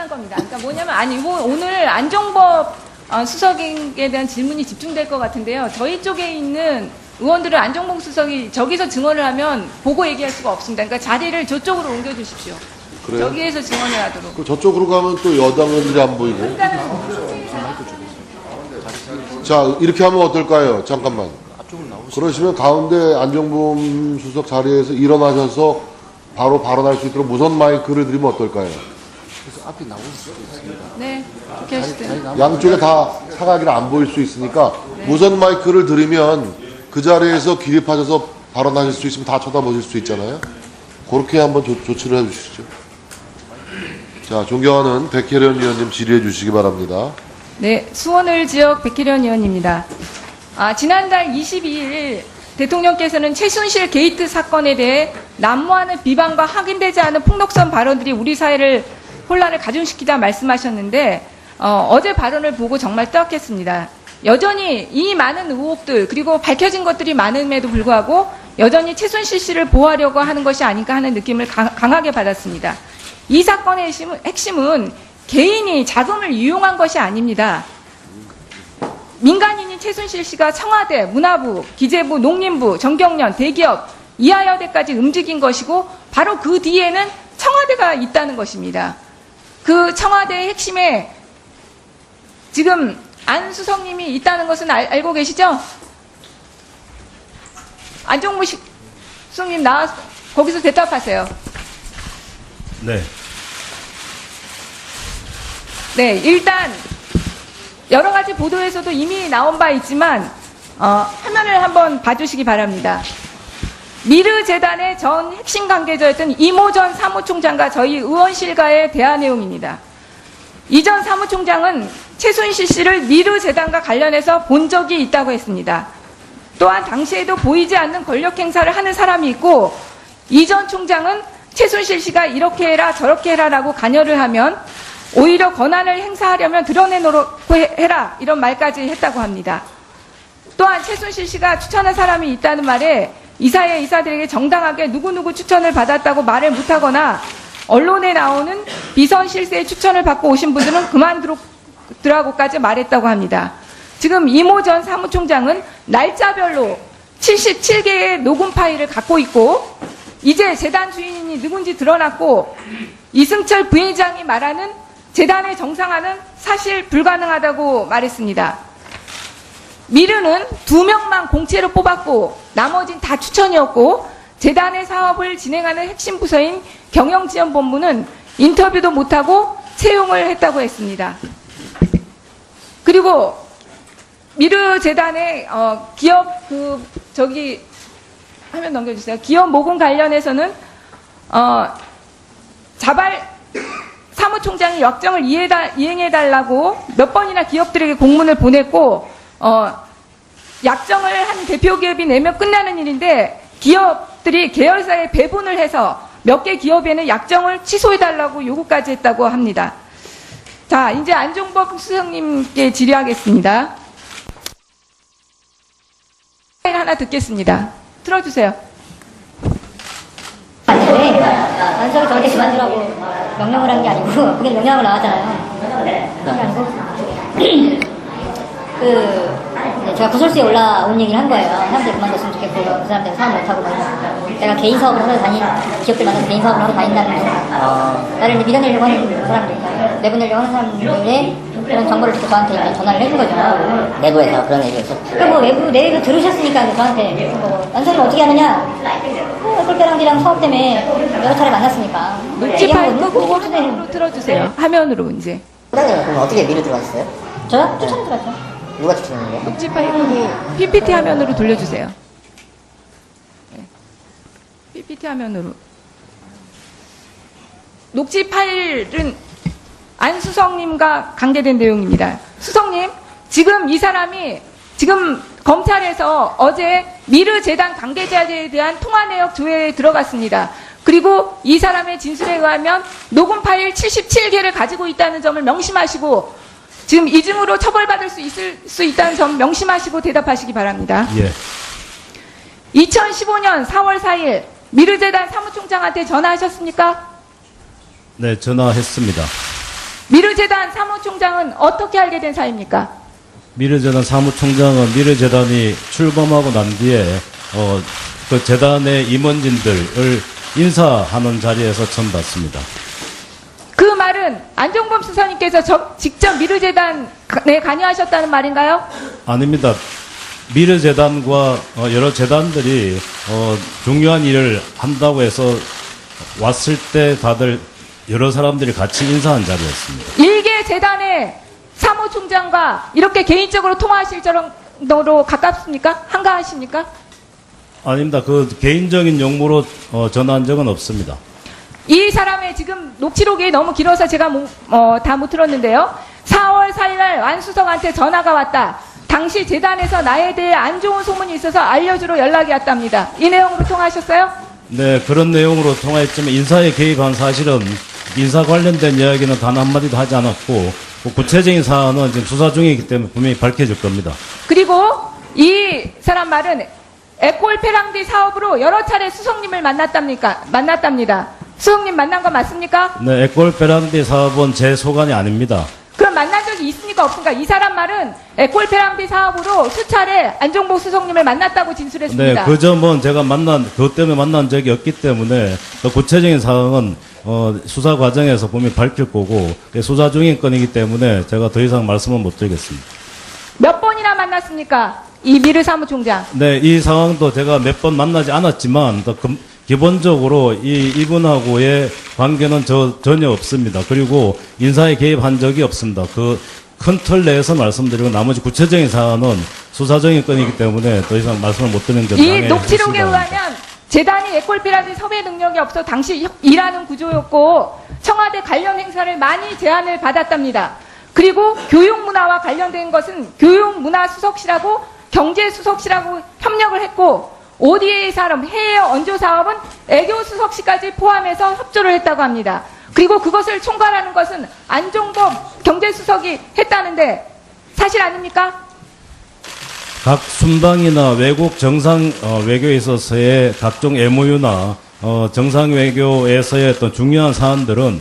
미안한 겁니다. 그러니까 뭐냐면, 아니, 오늘 안종법 수석에 대한 질문이 집중될 것 같은데요. 저희 쪽에 있는 의원들은 안종범 수석이 저기서 증언을 하면 보고 얘기할 수가 없습니다. 그러니까 자리를 저쪽으로 옮겨주십시오. 그래요? 저기에서 증언을 하도록. 그 저쪽으로 가면 또 여당 의원들이 안 보이고. 자, 이렇게 하면 어떨까요? 잠깐만. 그러시면 가운데 안종범 수석 자리에서 일어나셔서 바로 발언할 수 있도록 무선 마이크를 드리면 어떨까요? 네, 그렇게 하시죠. 양쪽에 다 사각이라 안 보일 수 있으니까 무선 마이크를 들으면 그 자리에서 기립하셔서 발언하실 수 있으면 다 쳐다보실 수 있잖아요. 그렇게 한번 조치를 해주시죠. 자, 존경하는 백혜련 의원님 질의해 주시기 바랍니다. 네, 수원을 지역 백혜련 의원입니다. 지난달 22일 대통령께서는 최순실 게이트 사건에 대해 난무하는 비방과 확인되지 않은 폭력성 발언들이 우리 사회를 혼란을 가중시키다 말씀하셨는데 어제 발언을 보고 정말 뜨악했습니다. 여전히 이 많은 의혹들 그리고 밝혀진 것들이 많음에도 불구하고 여전히 최순실 씨를 보호하려고 하는 것이 아닌가 하는 느낌을 강하게 받았습니다. 이 사건의 핵심은 개인이 자금을 이용한 것이 아닙니다. 민간인인 최순실 씨가 청와대, 문화부, 기재부, 농림부, 정경련, 대기업, 이하여대까지 움직인 것이고 바로 그 뒤에는 청와대가 있다는 것입니다. 그 청와대의 핵심에 지금 안 수석님이 있다는 것은 알고 계시죠? 안종무 수석님 나와서 거기서 대답하세요. 네. 네, 일단 여러 가지 보도에서도 이미 나온 바 있지만 화면을 한번 봐주시기 바랍니다. 미르재단의 전 핵심 관계자였던 이모 전 사무총장과 저희 의원실과의 대화 내용입니다. 이 전 사무총장은 최순실 씨를 미르재단과 관련해서 본 적이 있다고 했습니다. 또한 당시에도 보이지 않는 권력 행사를 하는 사람이 있고 이 전 총장은 최순실 씨가 이렇게 해라 저렇게 해라라고 관여를 하면 오히려 권한을 행사하려면 드러내놓고 해라 이런 말까지 했다고 합니다. 또한 최순실 씨가 추천한 사람이 있다는 말에 이사회 이사들에게 정당하게 누구누구 추천을 받았다고 말을 못하거나 언론에 나오는 비선 실세의 추천을 받고 오신 분들은 그만두라고까지 말했다고 합니다. 지금 이모 전 사무총장은 날짜별로 77개의 녹음 파일을 갖고 있고 이제 재단 주인이 누군지 드러났고 이승철 부회장이 말하는 재단의 정상화는 사실 불가능하다고 말했습니다. 미르는 2명만 공채로 뽑았고 나머진 다 추천이었고 재단의 사업을 진행하는 핵심 부서인 경영지원본부는 인터뷰도 못하고 채용을 했다고 했습니다. 그리고 미르 재단의 기업 화면 넘겨주세요. 기업 모금 관련해서는 자발 사무총장이 약정을 이행해달라고 몇 번이나 기업들에게 공문을 보냈고 약정을 한 대표기업이 내면 끝나는 일인데 기업들이 계열사에 배분을 해서 몇 개 기업에는 약정을 취소해달라고 요구까지 했다고 합니다. 자, 이제 안종범 수석님께 질의하겠습니다. 하나 듣겠습니다. 틀어주세요. 안석이 저렇게 그만두라고 명령을 한 게 아니고 그게 명령으로 나왔잖아요. 그게 아니고 제가 구설수에 올라온 얘기를 한 거예요. 사람들 그만뒀으면 좋겠고 그 사람들 사업 못하고 내가 개인 사업을 하러 기업들 만나서 개인 사업을 하러 다닌다는 거 나를 이제 밀어내려고 하는 사람들 내보내려고 하는 사람들의 그런 정보를 듣고 저한테 이제 전화를 해준 거죠. 내부에서 그런 얘기가 있었죠. 그러니까 뭐 내부 들으셨으니까 저한테 안석이 어떻게 하느냐 꿀배랑이랑 사업 때문에 여러 차례 만났으니까 녹취 파일 끄고 화면으로 틀어주세요. 화면으로 이제. 부장님은 그럼 어떻게 미르 들어가셨어요? 저요? 추천해 들었죠. 누가 추천했는데요? 녹취 파일 끄고 PPT 화면으로 돌려주세요. 네. PPT 화면으로. 녹취 파일은 안 수석님과 관계된 내용입니다. 수석님, 지금 이 사람이 지금 검찰에서 어제 미르 재단 관계자들에 대한 통화 내역 조회에 들어갔습니다. 그리고 이 사람의 진술에 의하면 녹음 파일 77개를 가지고 있다는 점을 명심하시고 지금 이중으로 처벌받을 수 있다는 점 명심하시고 대답하시기 바랍니다. 예. 2015년 4월 4일 미르재단 사무총장한테 전화하셨습니까? 네, 전화했습니다. 미르재단 사무총장은 어떻게 알게 된 사이입니까? 미르재단 사무총장은 미르재단이 출범하고 난 뒤에 그 재단의 임원진들을 인사하는 자리에서 처음 봤습니다. 그 말은 안종범 수석님께서 직접 미르재단에 관여하셨다는 말인가요? 아닙니다. 미르재단과 여러 재단들이 중요한 일을 한다고 해서 왔을 때 다들 여러 사람들이 같이 인사한 자리였습니다. 일개 재단의 사무총장과 이렇게 개인적으로 통화하실 정도로 가깝습니까? 한가하십니까? 아닙니다. 그 개인적인 용무로 전화한 적은 없습니다. 이 사람의 지금 녹취록이 너무 길어서 제가 다 못 들었는데요. 4월 4일 날 안수석한테 전화가 왔다. 당시 재단에서 나에 대해 안 좋은 소문이 있어서 알려주러 연락이 왔답니다. 이 내용으로 통화하셨어요? 네, 그런 내용으로 통화했지만 인사에 개입한 사실은 인사 관련된 이야기는 단 한마디도 하지 않았고 구체적인 사안은 지금 수사 중이기 때문에 분명히 밝혀질 겁니다. 그리고 이 사람 말은 에콜페랑디 사업으로 여러 차례 수석님을 만났답니다. 수석님 만난 거 맞습니까? 네, 에콜페랑디 사업은 제 소관이 아닙니다. 그럼 만난 적이 있습니까? 없습니까? 이 사람 말은 에콜페랑디 사업으로 수차례 안종복 수석님을 만났다고 진술했습니다. 네, 그 점은 제가 그것 때문에 만난 적이 없기 때문에 더 구체적인 사항은 수사 과정에서 분명히 밝힐 거고 수사 중인 건이기 때문에 제가 더 이상 말씀은 못 드리겠습니다. 몇 번이나 만났습니까? 이 미르 사무총장. 네, 이 상황도 제가 몇 번 만나지 않았지만 기본적으로 이분하고의 관계는 전혀 없습니다. 그리고 인사에 개입한 적이 없습니다. 그 큰 틀 내에서 말씀드리고 나머지 구체적인 사안은 수사 중인 건이기 때문에 더 이상 말씀을 못 드리는 점 이 녹취록에 의하면 재단이 에콜피라지 섭외 능력이 없어 당시 일하는 구조였고 청와대 관련 행사를 많이 제안을 받았답니다. 그리고 교육문화와 관련된 것은 교육문화수석실하고 경제수석실하고 협력을 했고 ODA 사업, 해외 원조 사업은 애교수석실까지 포함해서 협조를 했다고 합니다. 그리고 그것을 총괄하는 것은 안종범 경제수석이 했다는데 사실 아닙니까? 각 순방이나 외국 정상 외교에 있어서의 각종 MOU나 정상 외교에서의 어떤 중요한 사안들은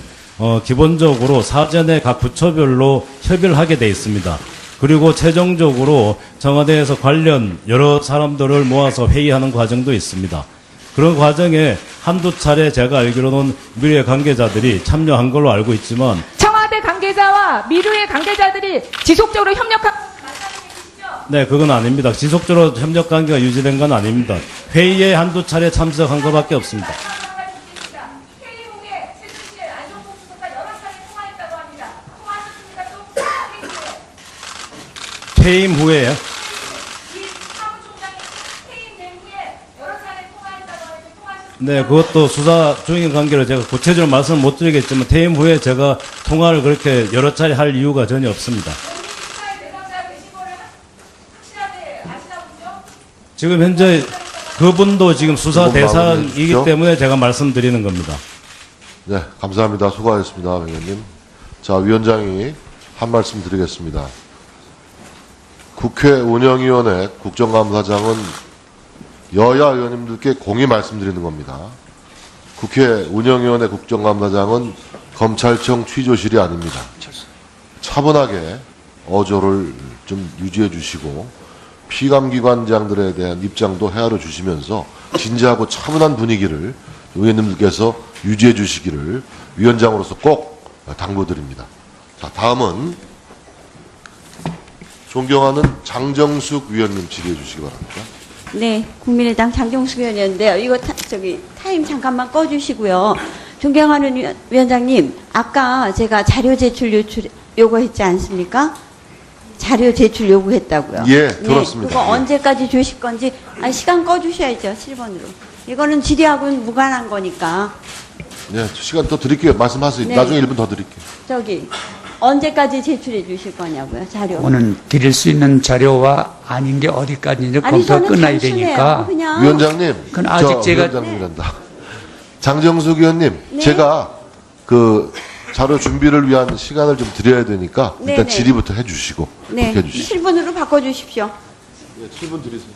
기본적으로 사전에 각 부처별로 협의를 하게 돼 있습니다. 그리고 최종적으로 청와대에서 관련 여러 사람들을 모아서 회의하는 과정도 있습니다. 그런 과정에 한두 차례 제가 알기로는 미르의 관계자들이 참여한 걸로 알고 있지만 청와대 관계자와 미르의 관계자들이 지속적으로 협력한 네, 그건 아닙니다. 지속적으로 협력 관계가 유지된 건 아닙니다. 회의에 한두 차례 참석한 것밖에 없습니다. 회의 후에 최순실 안종복 수석과 여러 차례 통화했다고 합니다. 통화하셨습니까? 또 퇴임 후에요. 이 사무총장이 퇴임된 후에 여러 차례 통화했다고 하는데 통화하셨습니까? 네, 그것도 수사 중인 관계로 제가 구체적으로 말씀을 못 드리겠지만 퇴임 후에 제가 통화를 그렇게 여러 차례 할 이유가 전혀 없습니다. 수사의 대상자가 되신 거를 확실하게 아시나 보죠? 지금 현재 그분도 지금 수사 그분 대상이기 마무리해주십시오. 때문에 제가 말씀드리는 겁니다. 네, 감사합니다. 수고하셨습니다, 의원님. 자, 위원장이 한 말씀 드리겠습니다. 국회 운영위원회 국정감사장은 여야 의원님들께 공히 말씀드리는 겁니다. 국회 운영위원회 국정감사장은 검찰청 취조실이 아닙니다. 차분하게 어조를 좀 유지해 주시고 피감기관장들에 대한 입장도 헤아려 주시면서 진지하고 차분한 분위기를 의원님들께서 유지해 주시기를 위원장으로서 꼭 당부드립니다. 자, 다음은 존경하는 장정숙 위원님 질의해 주시기 바랍니다. 네, 국민의당 장정숙 의원이었는데요. 이거 타임 잠깐만 꺼주시고요. 존경하는 위원장님, 아까 제가 자료 제출 요구했지 않습니까? 자료 제출 요구했다고요. 예, 들었습니다. 네, 그거 예. 언제까지 주실 건지, 시간 꺼주셔야죠, 7번으로. 이거는 질의하고는 무관한 거니까. 네, 시간 더 드릴게요. 말씀하세요. 네. 나중에 1분 더 드릴게요. 언제까지 제출해 주실 거냐고요, 자료. 오늘 드릴 수 있는 자료와 아닌 게 어디까지인지 아니, 검토가 저는 끝나야 단순해요. 되니까 그냥. 위원장님, 그건 아직 제가- 위원장님이란다. 장정숙 의원님, 네. 제가 그 자료 준비를 위한 시간을 좀 드려야 되니까 네, 일단 네. 질의부터 해주시고 네, 그렇게 해주시죠. 7번으로 바꿔주십시오. 네, 7분 드리세요.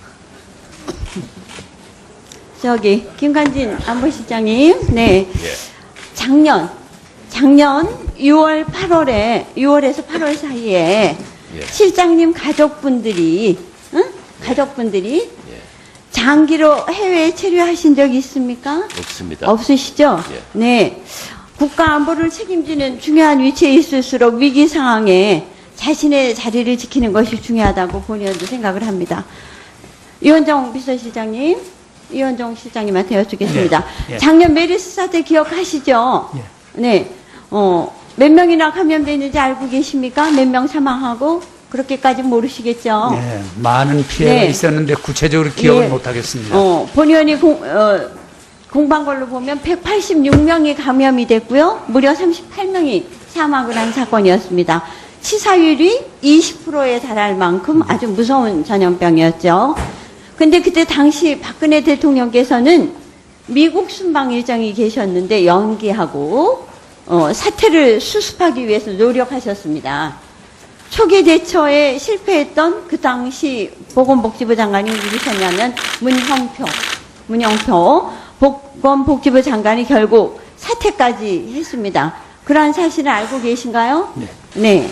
김관진 안보실장님, 네. 작년 작년 6월에서 8월 사이에 실장님 가족분들이 장기로 해외에 체류하신 적 있습니까? 없습니다. 없으시죠? 예. 네. 국가 안보를 책임지는 중요한 위치에 있을수록 위기 상황에 자신의 자리를 지키는 것이 중요하다고 본의원도 생각을 합니다. 이원정 비서실장님, 이원정 실장님한테 여쭙겠습니다. 예. 작년 메르스 사태 기억하시죠? 예. 네. 몇 명이나 감염돼 있는지 알고 계십니까? 몇 명 사망하고? 그렇게까지 모르시겠죠? 네, 많은 피해가 네. 있었는데 구체적으로 기억을 예. 못하겠습니다. 본의원이 공부한 걸로 보면 186명이 감염이 됐고요. 무려 38명이 사망을 한 사건이었습니다. 치사율이 20%에 달할 만큼 아주 무서운 전염병이었죠. 근데 그때 당시 박근혜 대통령께서는 미국 순방 일정이 계셨는데 연기하고 사태를 수습하기 위해서 노력하셨습니다. 초기 대처에 실패했던 그 당시 보건복지부 장관이 누구셨냐면 문영표 보건복지부 장관이 결국 사퇴까지 했습니다. 그러한 사실을 알고 계신가요? 네. 네.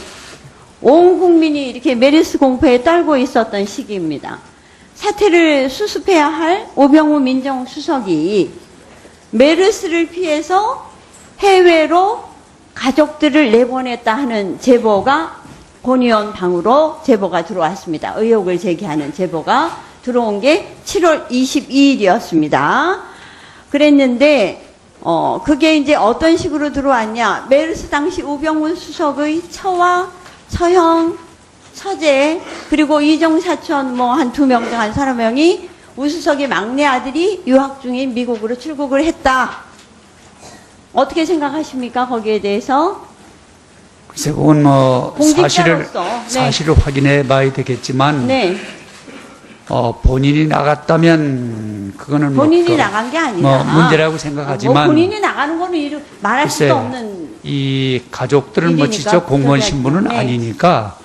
온 국민이 이렇게 메르스 공포에 떨고 있었던 시기입니다. 사태를 수습해야 할 오병우 민정수석이 메르스를 피해서 해외로 가족들을 내보냈다 하는 제보가 본의원 방으로 제보가 들어왔습니다. 의혹을 제기하는 제보가 들어온 게 7월 22일이었습니다. 그랬는데 그게 이제 어떤 식으로 들어왔냐? 메르스 당시 우병우 수석의 처와 처형, 처제 그리고 이종 사촌 뭐 한 2명 중 한 3명이 우수석의 막내 아들이 유학 중인 미국으로 출국을 했다. 어떻게 생각하십니까? 거기에 대해서? 글쎄, 그건 뭐 공직자로서, 네. 사실을 확인해 봐야 되겠지만, 네. 본인이 나갔다면 그거는 본인이 뭐 나간 게 아니라 문제라고 생각하지만, 뭐 본인이 나가는 거는 말할 글쎄, 수도 없는 이 가족들은 뭐 일이니까, 직접 공무원 그러지 신분은 네. 아니니까,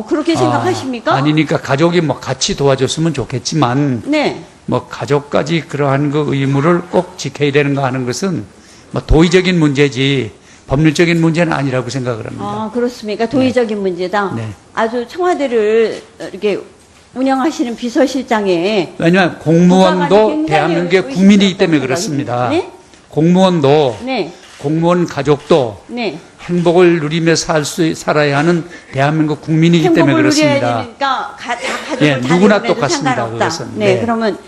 그렇게 생각하십니까? 아니니까 가족이 뭐 같이 도와줬으면 좋겠지만, 네. 뭐 가족까지 그러한 그 의무를 꼭 지켜야 되는가 하는 것은 뭐 도의적인 문제지 법률적인 문제는 아니라고 생각을 합니다. 아, 그렇습니까? 도의적인 문제다. 네. 아주 청와대를 이렇게 운영하시는 비서실장에 왜냐하면 국가관이 공무원도 굉장히 대한민국의 의심스럽다고 국민이기 때문에 생각이 그렇습니다. 네? 공무원도 네. 공무원 가족도 네. 행복을 누리며 살아야 하는 대한민국 국민이기 때문에 행복을 누려야 그렇습니다. 되니까 다 가족을 예, 다 누구나 내보내도 똑같습니다, 상관없다. 그것은. 네, 네. 그러면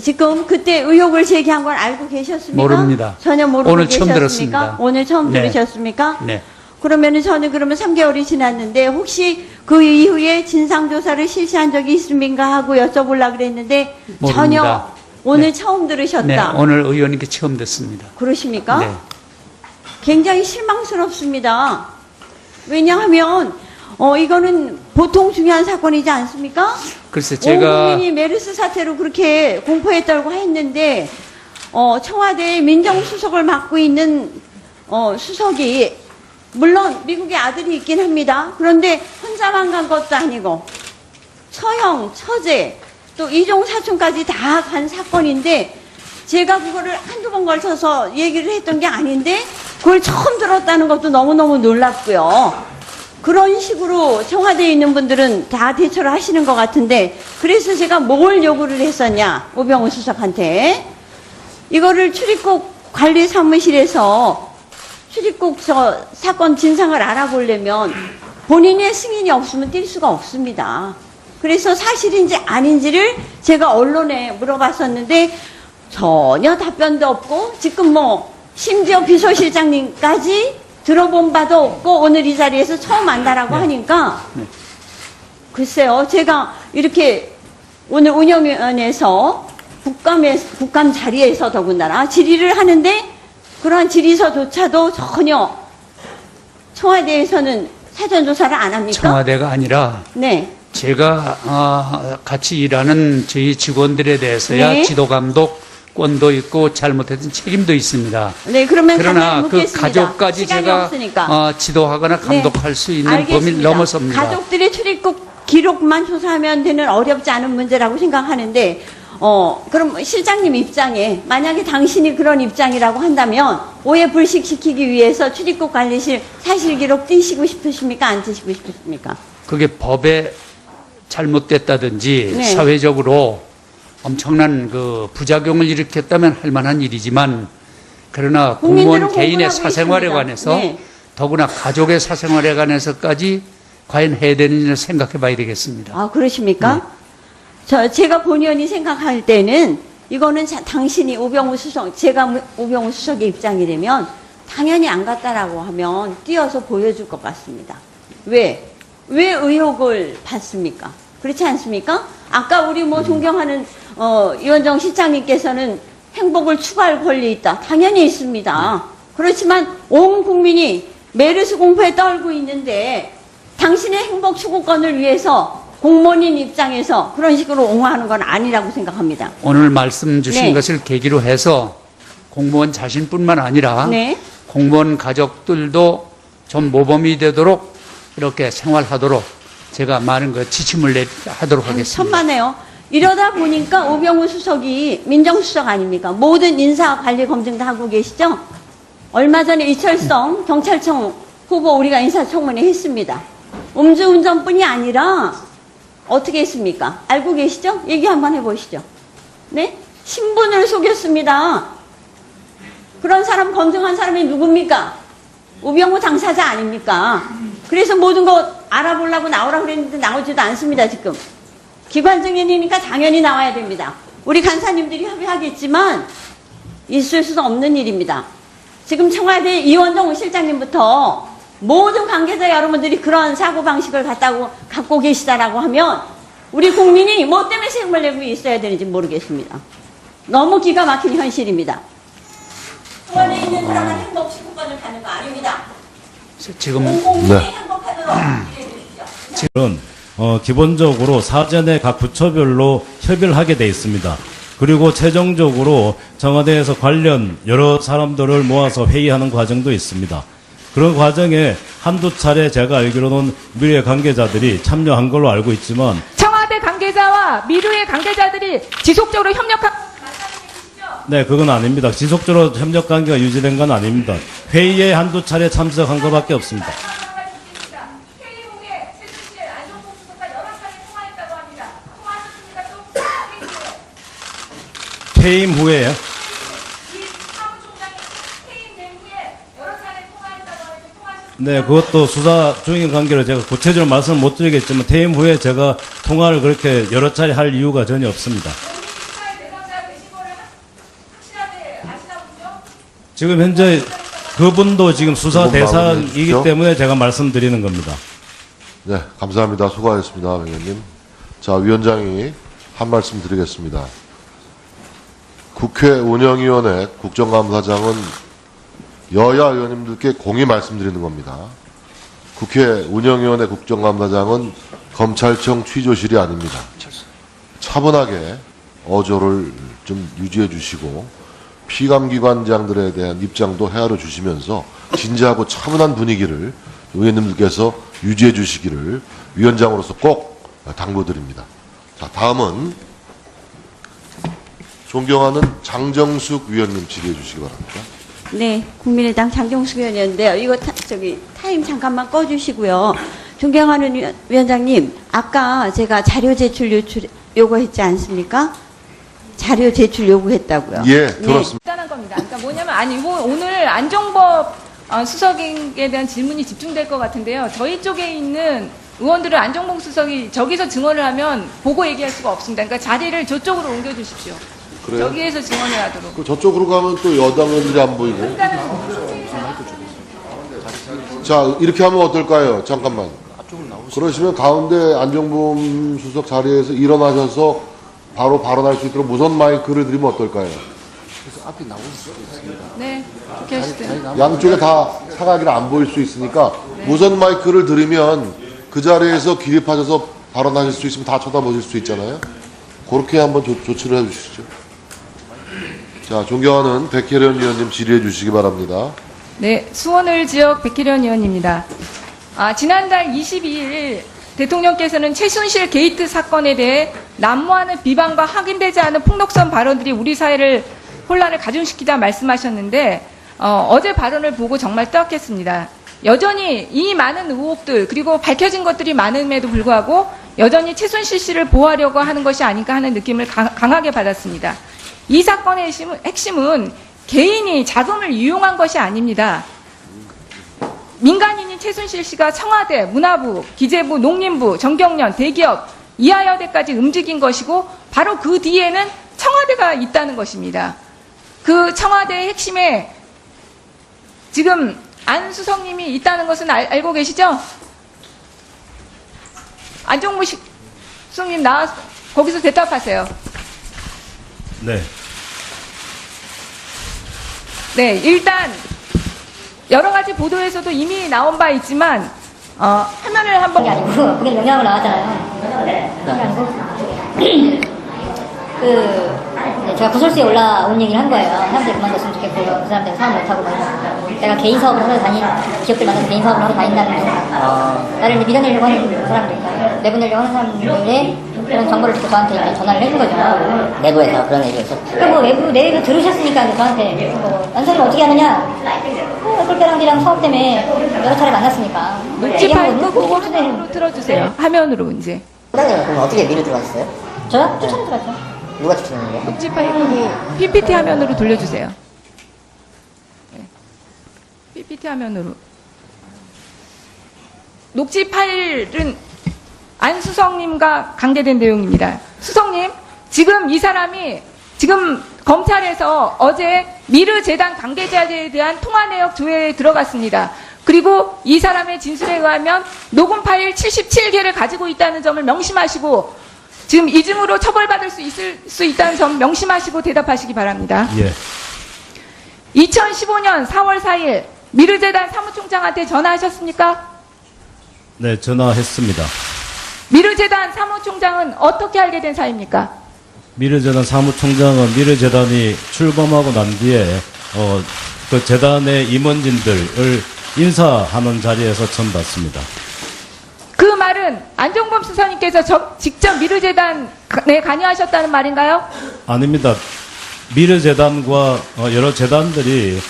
지금 그때 의혹을 제기한 건 알고 계셨습니까? 모릅니다. 전혀 모르고 오늘 처음 계셨습니까? 들었습니다. 오늘 처음 네. 들으셨습니까? 네. 그러면은 저는 3개월이 지났는데 혹시 그 이후에 진상조사를 실시한 적이 있습니까 하고 여쭤보려고 그랬는데 모릅니다. 전혀 오늘 네. 처음 들으셨다. 네, 오늘 의원님께 처음 듣습니다. 그러십니까? 네. 굉장히 실망스럽습니다. 왜냐하면 이거는 보통 중요한 사건이지 않습니까? 글쎄 온 제가 국민이 메르스 사태로 그렇게 공포에 떨고 했는데 청와대 민정수석을 맡고 있는 수석이 물론 미국에 아들이 있긴 합니다. 그런데 혼자만 간 것도 아니고 처형, 처제 또 이종 사촌까지 다 간 사건인데 제가 그거를 한두 번 걸쳐서 얘기를 했던 게 아닌데 그걸 처음 들었다는 것도 너무너무 놀랍고요. 그런 식으로 청와대에 있는 분들은 다 대처를 하시는 것 같은데 그래서 제가 뭘 요구를 했었냐 오병우 수석한테 이거를 출입국 관리사무실에서 출입국 사건 진상을 알아보려면 본인의 승인이 없으면 뛸 수가 없습니다. 그래서 사실인지 아닌지를 제가 언론에 물어봤었는데 전혀 답변도 없고 지금 심지어 비서실장님까지 들어본 바도 없고 오늘 이 자리에서 처음 만나라고 하니까 글쎄요 제가 이렇게 오늘 운영위원회에서 국감 자리에서 더군다나 질의를 하는데 그러한 질의서조차도 전혀 청와대에서는 사전조사를 안 합니까? 청와대가 아니라 네. 제가 같이 일하는 저희 직원들에 대해서야 네. 지도 감독권도 있고 잘못했던 책임도 있습니다. 네, 그러면 그러나 그 묻겠습니다. 가족까지 시간이 제가 없으니까. 지도하거나 감독할 수 있는 범위를 알겠습니다. 넘어섭니다. 가족들의 출입국 기록만 조사하면 되는 어렵지 않은 문제라고 생각하는데 그럼 실장님 입장에 만약에 당신이 그런 입장이라고 한다면 오해 불식시키기 위해서 출입국 관리실 사실 기록 띄시고 싶으십니까? 안 띄시고 싶으십니까? 그게 법에 잘못됐다든지 네. 사회적으로 엄청난 그 부작용을 일으켰다면 할 만한 일이지만 그러나 국민들은 공무원 개인의 공부하고 사생활에 있습니다. 관해서 네. 더구나 가족의 사생활에 관해서까지 과연 해야 되는지를 생각해 봐야 되겠습니다. 아, 그러십니까? 제가 본의원이 생각할 때는 이거는 당신이 우병우 수석, 제가 우병우 수석의 입장이라면 당연히 안 갔다라고 하면 띄어서 보여줄 것 같습니다. 왜? 왜 의혹을 받습니까? 그렇지 않습니까? 아까 우리 존경하는 이원정 실장님께서는 행복을 추구할 권리 있다. 당연히 있습니다. 그렇지만 온 국민이 메르스 공포에 떨고 있는데 당신의 행복 추구권을 위해서 공무원인 입장에서 그런 식으로 옹호하는 건 아니라고 생각합니다. 오늘 말씀 주신 네. 것을 계기로 해서 공무원 자신뿐만 아니라 네. 공무원 가족들도 좀 모범이 되도록 이렇게 생활하도록 제가 많은 지침을 하도록 하겠습니다. 천만에요. 이러다 보니까 우병우 수석이 민정수석 아닙니까? 모든 인사 관리 검증 다 하고 계시죠? 얼마 전에 이철성 경찰청 후보 우리가 인사청문회 했습니다. 음주운전뿐이 아니라 어떻게 했습니까? 알고 계시죠? 얘기 한번 해보시죠. 네? 신분을 속였습니다. 그런 사람 검증한 사람이 누굽니까? 우병우 당사자 아닙니까? 그래서 모든 거 알아보려고 나오라고 그랬는데 나오지도 않습니다, 지금. 기관 증인이니까 당연히 나와야 됩니다. 우리 간사님들이 협의하겠지만 있을 수 없는 일입니다. 지금 청와대 이원정 실장님부터 모든 관계자 여러분들이 그런 사고방식을 갖고 계시다라고 하면 우리 국민이 뭐 때문에 세금을 내고 있어야 되는지 모르겠습니다. 너무 기가 막힌 현실입니다. 청와대에 있는 사람은 행복 추구권을 갖는 거 아닙니다. 지금 공공이 네. 행복하도록 일해 주십시오. 지금 기본적으로 사전에 각 부처별로 협의를 하게 돼 있습니다. 그리고 최종적으로 청와대에서 관련 여러 사람들을 모아서 회의하는 과정도 있습니다. 그런 과정에 한두 차례 제가 알기로는 미래 관계자들이 참여한 걸로 알고 있지만 청와대 관계자와 미르의 관계자들이 지속적으로 협력하고 네, 그건 아닙니다. 지속적으로 협력 관계가 유지된 건 아닙니다. 회의에 한두 차례 참석한 것밖에 없습니다. 회의 후에 최순실 안종범 수석과 여러 차례 통화했다고 합니다. 통화하셨습니까? 또 퇴임 후에요. 이 사무총장이 퇴임된 후에 여러 차례 통화했다고 하는데 통화하셨습니까? 네, 그것도 수사 중인 관계로 제가 구체적으로 말씀을 못 드리겠지만 퇴임 후에 제가 통화를 그렇게 여러 차례 할 이유가 전혀 없습니다. 수사의 대상자가 되신 거를 확실하게 아시나 보죠? 지금 현재 그분도 지금 수사 그분 마무리해 대상이기 주십시오. 때문에 제가 말씀드리는 겁니다. 네, 감사합니다. 수고하셨습니다, 의원님. 자, 위원장이 한 말씀 드리겠습니다. 국회 운영위원회 국정감사장은 여야 의원님들께 공히 말씀드리는 겁니다. 국회 운영위원회 국정감사장은 검찰청 취조실이 아닙니다. 차분하게 어조를 좀 유지해 주시고 피감기관장들에 대한 입장도 헤아려 주시면서 진지하고 차분한 분위기를 의원님들께서 유지해 주시기를 위원장으로서 꼭 당부드립니다. 자, 다음은 존경하는 장정숙 위원님 질의해 주시기 바랍니다. 네, 국민의당 장정숙 의원이었는데요. 이거 타임 잠깐만 꺼주시고요. 존경하는 위원장님, 아까 제가 자료 제출 요구했지 않습니까? 자료 제출 요구했다고요. 예, 들었습니다. 간단한 겁니다. 그러니까 뭐냐면 오늘 안종범 수석에 대한 질문이 집중될 것 같은데요. 저희 쪽에 있는 의원들은 안종범 수석이 저기서 증언을 하면 보고 얘기할 수가 없습니다. 그러니까 자리를 저쪽으로 옮겨주십시오. 그래요? 여기에서 증언을 하도록. 그 저쪽으로 가면 또 여당 의원들이 안 보이고. 자, 이렇게 하면 어떨까요? 잠깐만. 그러시면 가운데 안종범 수석 자리에서 일어나셔서 바로 발언할 수 있도록 무선 마이크를 드리면 어떨까요? 네, 그렇게 하시죠. 양쪽에 다 사각이라 안 보일 수 있으니까 무선 마이크를 들으면 그 자리에서 기립하셔서 발언하실 수 있으면 다 쳐다보실 수 있잖아요. 그렇게 한번 조치를 해주시죠. 자, 존경하는 백혜련 위원님 질의해 주시기 바랍니다. 네, 수원을 지역 백희련 의원입니다. 지난달 22일 대통령께서는 최순실 게이트 사건에 대해 난무하는 비방과 확인되지 않은 폭력성 발언들이 우리 사회를 혼란을 가중시키다 말씀하셨는데 어제 발언을 보고 정말 뜨악했습니다. 여전히 이 많은 의혹들 그리고 밝혀진 것들이 많음에도 불구하고 여전히 최순실 씨를 보호하려고 하는 것이 아닌가 하는 느낌을 강하게 받았습니다. 이 사건의 핵심은 개인이 자금을 이용한 것이 아닙니다. 민간인인 최순실 씨가 청와대, 문화부, 기재부, 농림부, 정경련, 대기업, 이하여대까지 움직인 것이고 바로 그 뒤에는 청와대가 있다는 것입니다. 그 청와대의 핵심에 지금 안수성님이 있다는 것은 알고 계시죠? 안종무 수석님 나와서 거기서 대답하세요. 네. 네, 일단 여러 가지 보도에서도 이미 나온 바 있지만 화면을 한번 그게 아니고 그게 명령으로 나왔잖아요. 그게 아니고 제가 구설수에 올라온 얘기를 한 거예요. 사람들이 그만뒀으면 좋겠고 그 사람들이 사업 못하고 막 이러니까 내가 개인 사업을 하러 기업들 만나서 개인 사업을 하러 다닌다는 거 나를 이제 밀어내려고 하는 사람들 내보내려고 하는 사람들의 그런 정보를 듣고 저한테 이제 전화를 해준 거죠. 내부에서 그런 얘기가 있었어요. 그러니까 뭐 외부 내부 들으셨으니까 이제 저한테 안선이 어떻게 하느냐 꼴대랑이랑 사업 때문에 여러 차례 만났으니까 녹지 파일 얘기한 끄고 거고 화면으로 틀어주세요. 화면으로 이제 소장님은 그럼 어떻게 미르 들어가셨어요? 저요? 추천해 들었죠. 누가 추천했는데요? 녹지 파일 끄고 PPT 화면으로 돌려주세요. 네. PPT 화면으로. 녹지 파일은 안수성님과 관계된 내용입니다. 수성님, 지금 이 사람이 지금 검찰에서 어제 미르재단 관계자들에 대한 통화 내역 조회에 들어갔습니다. 그리고 이 사람의 진술에 의하면 녹음 파일 77개를 가지고 있다는 점을 명심하시고 지금 이중으로 처벌받을 수 있다는 점 명심하시고 대답하시기 바랍니다. 예. 2015년 4월 4일 미르재단 사무총장한테 전화하셨습니까? 네, 전화했습니다. 미르재단 사무총장은 어떻게 알게 된 사이입니까? 미르재단 사무총장은 미르재단이 출범하고 난 뒤에 그 재단의 임원진들을 인사하는 자리에서 처음 봤습니다. 그 말은 안종범 수사님께서 직접 미르재단에 관여하셨다는 말인가요? 아닙니다. 미르재단과 여러 재단들이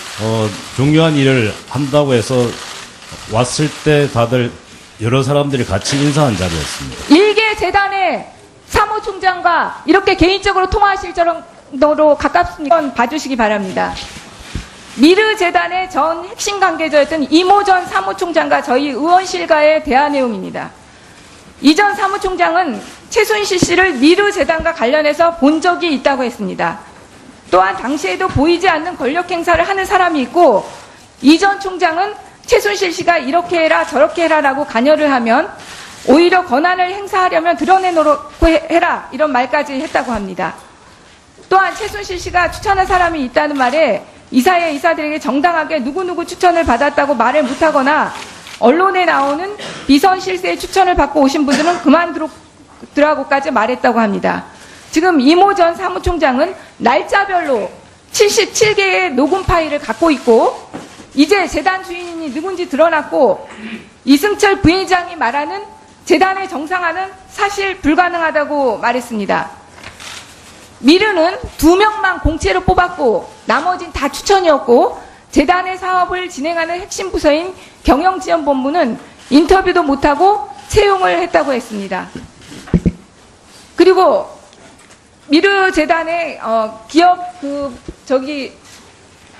중요한 일을 한다고 해서 왔을 때 다들 여러 사람들이 같이 인사한 자리였습니다. 일개 재단의 사무총장과 이렇게 개인적으로 통화하실 정도로 가깝습니까? 봐주시기 바랍니다. 미르재단의 전 핵심 관계자였던 이모 전 사무총장과 저희 의원실과의 대화 내용입니다. 이 전 사무총장은 최순실 씨를 미르재단과 관련해서 본 적이 있다고 했습니다. 또한 당시에도 보이지 않는 권력 행사를 하는 사람이 있고 이 전 총장은 최순실 씨가 이렇게 해라 저렇게 해라라고 관여를 하면 오히려 권한을 행사하려면 드러내놓고 해라 이런 말까지 했다고 합니다. 또한 최순실 씨가 추천한 사람이 있다는 말에 이사의 이사들에게 정당하게 누구누구 추천을 받았다고 말을 못하거나 언론에 나오는 비선 실세의 추천을 받고 오신 분들은 그만두라고까지 말했다고 합니다. 지금 이모 전 사무총장은 날짜별로 77개의 녹음 파일을 갖고 있고 이제 재단 주인이 누군지 드러났고 이승철 부회장이 말하는 재단의 정상화는 사실 불가능하다고 말했습니다. 미르는 2명만 공채로 뽑았고 나머진 다 추천이었고 재단의 사업을 진행하는 핵심 부서인 경영지원본부는 인터뷰도 못하고 채용을 했다고 했습니다. 그리고 미르재단의 기업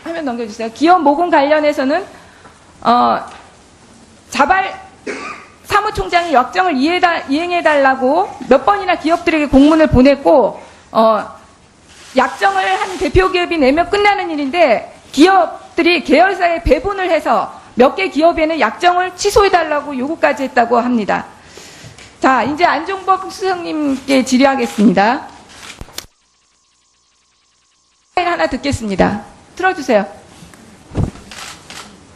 화면 넘겨주세요. 기업 모금 관련해서는 자발 사무총장이 역정을 이행해달라고 몇 번이나 기업들에게 공문을 보냈고 약정을 한 대표 기업이 내면 끝나는 일인데 기업들이 계열사에 배분을 해서 몇 개 기업에는 약정을 취소해달라고 요구까지 했다고 합니다. 자, 이제 안종범 수석님께 질의하겠습니다. 하나 듣겠습니다. 틀어주세요.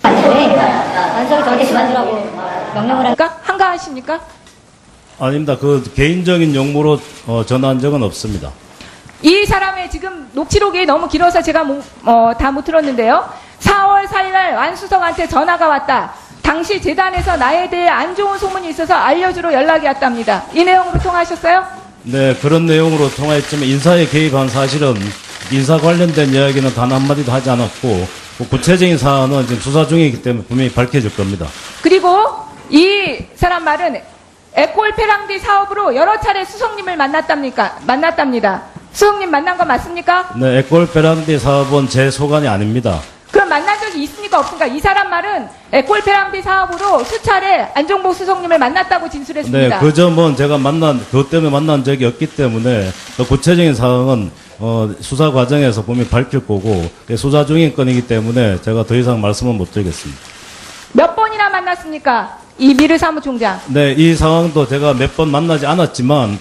안성이 저한테 그만두라고 명령을 그러니까 한가하십니까? 아닙니다. 그 개인적인 용무로 전화한 적은 없습니다. 이 사람의 지금 녹취록이 너무 길어서 제가 다 못 들었는데요. 4월 4일 날 안수성한테 전화가 왔다. 당시 재단에서 나에 대해 안 좋은 소문이 있어서 알려주러 연락이 왔답니다. 이 내용으로 통화하셨어요? 네, 그런 내용으로 통화했지만 인사에 개입한 사실은 인사 관련된 이야기는 단 한마디도 하지 않았고 구체적인 사안은 지금 수사 중이기 때문에 분명히 밝혀질 겁니다. 그리고 이 사람 말은 에콜페랑디 사업으로 여러 차례 수석님을 만났답니다. 수석님 만난 거 맞습니까? 네, 에콜페랑디 사업은 제 소관이 아닙니다. 그럼 만난 적이 있습니까 없습니까? 이 사람 말은 에콜페랑디 사업으로 수차례 안종복 수석님을 만났다고 네, 진술했습니다. 그 점은 제가 그것 때문에 만난 적이 없기 때문에 더 구체적인 사항은 수사 과정에서 분명히 밝힐 거고 수사 중인 건이기 때문에 제가 더 이상 말씀은 못 드리겠습니다. 몇 번이나 만났습니까? 이 미르 사무총장. 네, 이 상황도 제가 몇 번 만나지 않았지만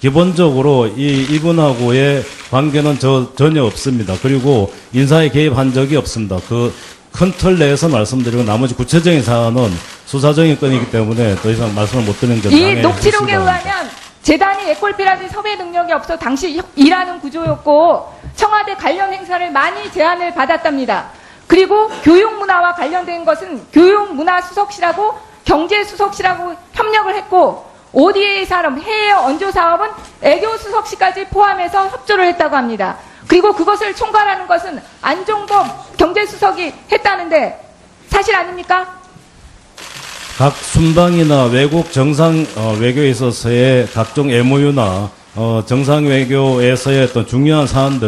기본적으로 이분하고의 관계는 전혀 없습니다. 그리고 인사에 개입한 적이 없습니다. 그 큰 틀 내에서 말씀드리고 나머지 구체적인 사안은 수사적인 건이기 때문에 더 이상 말씀을 못 드리는 점 이 양해해 녹취록에 주시기 바랍니다. 의하면 재단이 에콜피라지 섭외 능력이 없어 당시 일하는 구조였고 청와대 관련 행사를 많이 제안을 받았답니다. 그리고 교육문화와 관련된 것은 교육문화수석실하고 경제수석실하고 협력을 했고 ODA 사업, 해외 언조 사업은 애교수석실까지 포함해서 협조를 했다고 합니다. 그리고 그것을 총괄하는 것은 안종범 경제수석이 했다는데 사실 아닙니까? 각 순방이나 외국 정상 외교에 있어서의 각종 MOU나 정상 외교에서의 어떤 중요한 사안들